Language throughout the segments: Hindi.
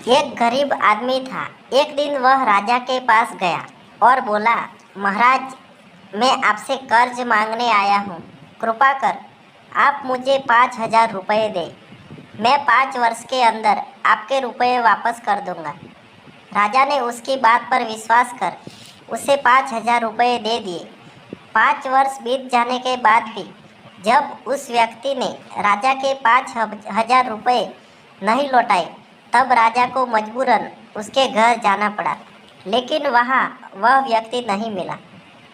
एक गरीब आदमी था। एक दिन वह राजा के पास गया और बोला, महाराज, मैं आपसे कर्ज मांगने आया हूँ। कृपा कर आप मुझे 5,000 रुपये दें। मैं 5 वर्ष के अंदर आपके रुपये वापस कर दूंगा। राजा ने उसकी बात पर विश्वास कर उसे 5,000 रुपये दे दिए। 5 वर्ष बीत जाने के बाद भी जब उस व्यक्ति ने राजा के 5,000 रुपये नहीं लौटाए, तब राजा को मजबूरन उसके घर जाना पड़ा, लेकिन वहाँ वह व्यक्ति नहीं मिला।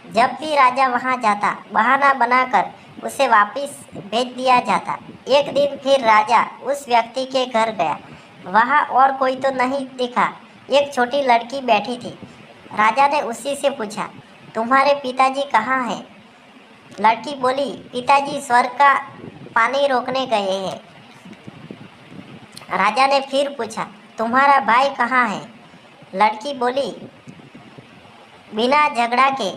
जब भी राजा वहाँ जाता, बहाना बनाकर उसे वापस भेज दिया जाता। एक दिन फिर राजा उस व्यक्ति के घर गया। वहाँ और कोई तो नहीं दिखा, एक छोटी लड़की बैठी थी। राजा ने उसी से पूछा, तुम्हारे पिताजी कहाँ हैं? लड़की बोली, पिताजी स्वर्ग का पानी रोकने गए हैं। राजा ने फिर पूछा, तुम्हारा भाई कहाँ है? लड़की बोली, बिना झगड़ा के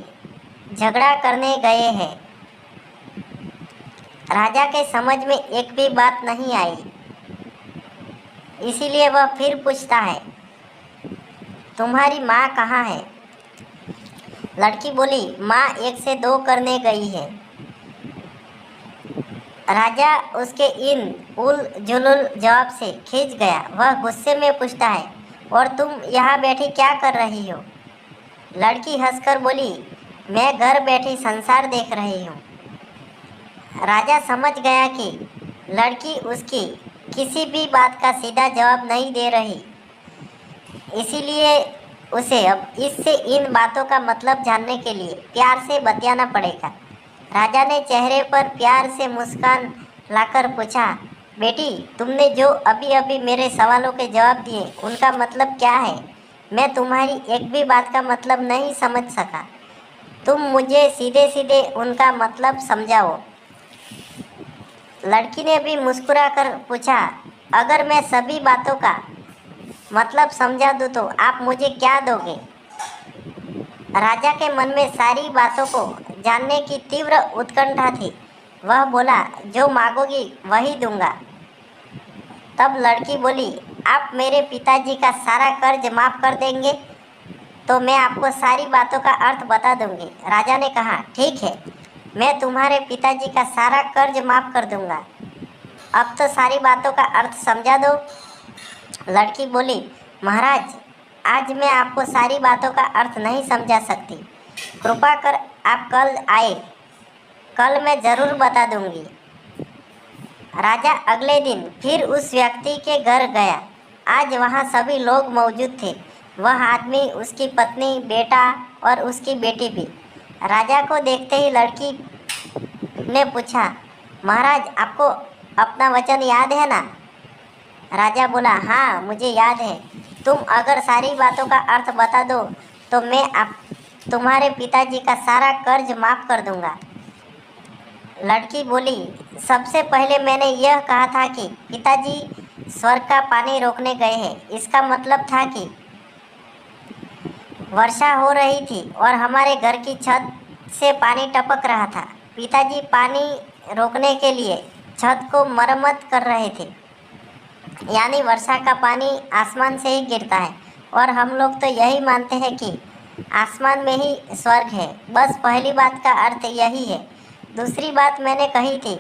झगड़ा करने गए हैं। राजा के समझ में एक भी बात नहीं आई, इसीलिए वह फिर पूछता है, तुम्हारी माँ कहाँ है? लड़की बोली, माँ 1 से 2 करने गई है। राजा उसके इन उल जुलुल जवाब से खींच गया। वह गुस्से में पूछता है, और तुम यहाँ बैठी क्या कर रही हो? लड़की हंसकर बोली, मैं घर बैठी संसार देख रही हूँ। राजा समझ गया कि लड़की उसकी किसी भी बात का सीधा जवाब नहीं दे रही, इसीलिए उसे अब इससे इन बातों का मतलब जानने के लिए प्यार से बतियाना पड़ेगा। राजा ने चेहरे पर प्यार से मुस्कान लाकर पूछा, बेटी, तुमने जो अभी अभी मेरे सवालों के जवाब दिए, उनका मतलब क्या है? मैं तुम्हारी एक भी बात का मतलब नहीं समझ सका। तुम मुझे सीधे सीधे उनका मतलब समझाओ। लड़की ने भी मुस्कुरा कर पूछा, अगर मैं सभी बातों का मतलब समझा दूँ तो आप मुझे क्या दोगे? राजा के मन में सारी बातों को जानने की तीव्र उत्कंठा थी। वह बोला, जो मांगोगी वही दूंगा। तब लड़की बोली, आप मेरे पिताजी का सारा कर्ज माफ़ कर देंगे तो मैं आपको सारी बातों का अर्थ बता दूंगी। राजा ने कहा, ठीक है, मैं तुम्हारे पिताजी का सारा कर्ज माफ़ कर दूंगा। अब तो सारी बातों का अर्थ समझा दो। लड़की बोली, महाराज, आज मैं आपको सारी बातों का अर्थ नहीं समझा सकती। कृपा कर आप कल आए, कल मैं ज़रूर बता दूंगी। राजा अगले दिन फिर उस व्यक्ति के घर गया। आज वहाँ सभी लोग मौजूद थे। वह आदमी, उसकी पत्नी, बेटा और उसकी बेटी भी। राजा को देखते ही लड़की ने पूछा, महाराज, आपको अपना वचन याद है ना? राजा बोला, हाँ, मुझे याद है। तुम अगर सारी बातों का अर्थ बता दो तो मैं तुम्हारे पिताजी का सारा कर्ज माफ़ कर दूंगा। लड़की बोली, सबसे पहले मैंने यह कहा था कि पिताजी स्वर्ग का पानी रोकने गए हैं। इसका मतलब था कि वर्षा हो रही थी और हमारे घर की छत से पानी टपक रहा था। पिताजी पानी रोकने के लिए छत को मरम्मत कर रहे थे, यानी वर्षा का पानी आसमान से ही गिरता है, और हम लोग तो यही मानते हैं कि आसमान में ही स्वर्ग है। बस पहली बात का अर्थ यही है। दूसरी बात मैंने कही थी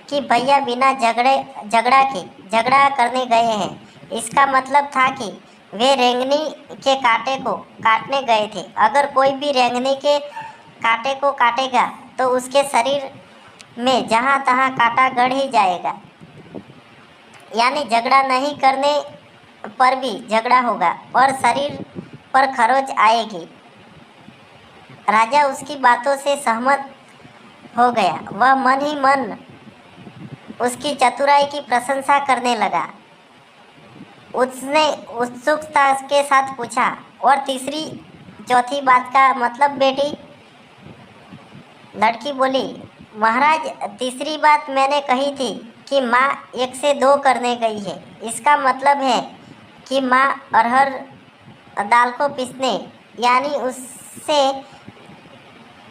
कि भैया बिना झगड़ा करने गए हैं। इसका मतलब था कि वे रेंगनी के कांटे को काटने गए थे। अगर कोई भी रेंगनी के कांटे को काटेगा तो उसके शरीर में जहाँ तहाँ कांटा गड़ ही जाएगा, यानी झगड़ा नहीं करने पर भी झगड़ा होगा और शरीर पर खरोच आएगी। राजा उसकी बातों से सहमत हो गया। वह मन ही मन उसकी चतुराई की प्रशंसा करने लगा। उसने उत्सुकता के साथ पूछा, और तीसरी चौथी बात का मतलब बेटी? लड़की बोली, महाराज, तीसरी बात मैंने कही थी कि माँ 1 से 2 करने गई है। इसका मतलब है कि माँ अरहर दाल को पीसने, यानी उससे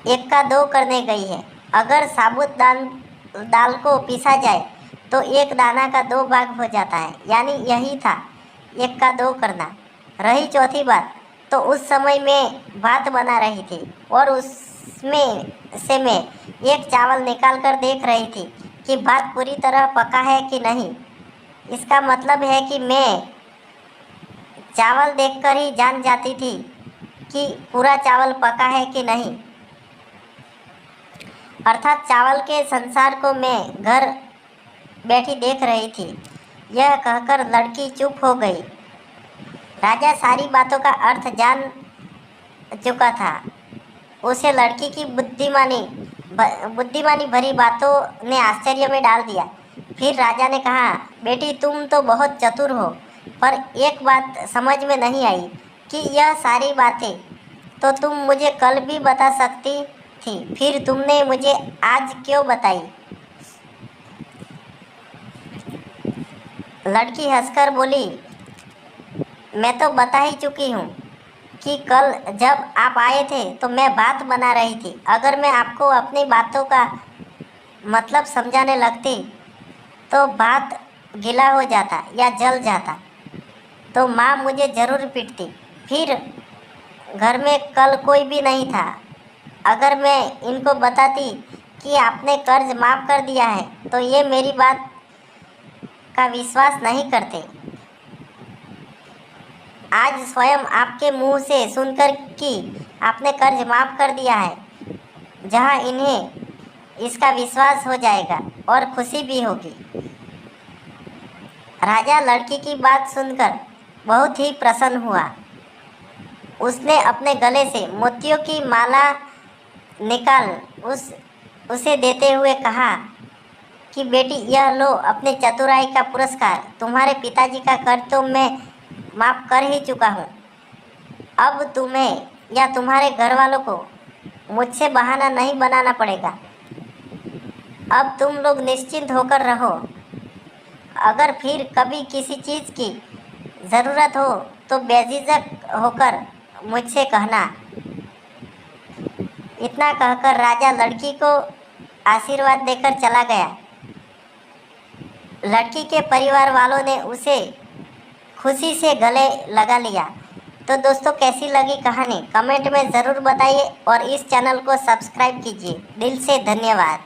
1 का 2 करने गई है। अगर साबुत दाल को पीसा जाए तो 1 दाना का 2 भाग हो जाता है, यानी यही था। एक का दो करना। रही चौथी बात, तो उस समय मैं भात बना रही थी और उसमें से मैं एक चावल निकाल कर देख रही थी कि भात पूरी तरह पका है कि नहीं। इसका मतलब है कि मैं चावल देखकर ही जान जाती थी कि पूरा चावल पका है कि नहीं। अर्थात चावल के संसार को मैं घर बैठी देख रही थी। यह कहकर लड़की चुप हो गई। राजा सारी बातों का अर्थ जान चुका था। उसे लड़की की बुद्धिमानी भरी बातों ने आश्चर्य में डाल दिया। फिर राजा ने कहा, बेटी तुम तो बहुत चतुर हो, पर एक बात समझ में नहीं आई कि यह सारी बातें तो तुम मुझे कल भी बता सकती थी, फिर तुमने मुझे आज क्यों बताई? लड़की हंसकर बोली, मैं तो बता ही चुकी हूँ कि कल जब आप आए थे तो मैं बात बना रही थी। अगर मैं आपको अपनी बातों का मतलब समझाने लगती तो बात गीला हो जाता या जल जाता, तो माँ मुझे ज़रूर पीटती। फिर घर में कल कोई भी नहीं था। अगर मैं इनको बताती कि आपने कर्ज माफ़ कर दिया है तो ये मेरी बात का विश्वास नहीं करते। आज स्वयं आपके मुंह से सुनकर कि आपने कर्ज माफ़ कर दिया है, जहां इन्हें इसका विश्वास हो जाएगा और खुशी भी होगी। राजा लड़की की बात सुनकर बहुत ही प्रसन्न हुआ। उसने अपने गले से मोतियों की माला निकाल उसे देते हुए कहा कि बेटी यह लो अपने चतुराई का पुरस्कार। तुम्हारे पिताजी का कर्ज तो मैं माफ़ कर ही चुका हूँ। अब तुम्हें या तुम्हारे घर वालों को मुझसे बहाना नहीं बनाना पड़ेगा। अब तुम लोग निश्चिंत होकर रहो। अगर फिर कभी किसी चीज़ की ज़रूरत हो तो बेझिझक होकर मुझसे कहना। इतना कहकर राजा लड़की को आशीर्वाद देकर चला गया। लड़की के परिवार वालों ने उसे खुशी से गले लगा लिया। तो दोस्तों, कैसी लगी कहानी कमेंट में ज़रूर बताइए और इस चैनल को सब्सक्राइब कीजिए। दिल से धन्यवाद।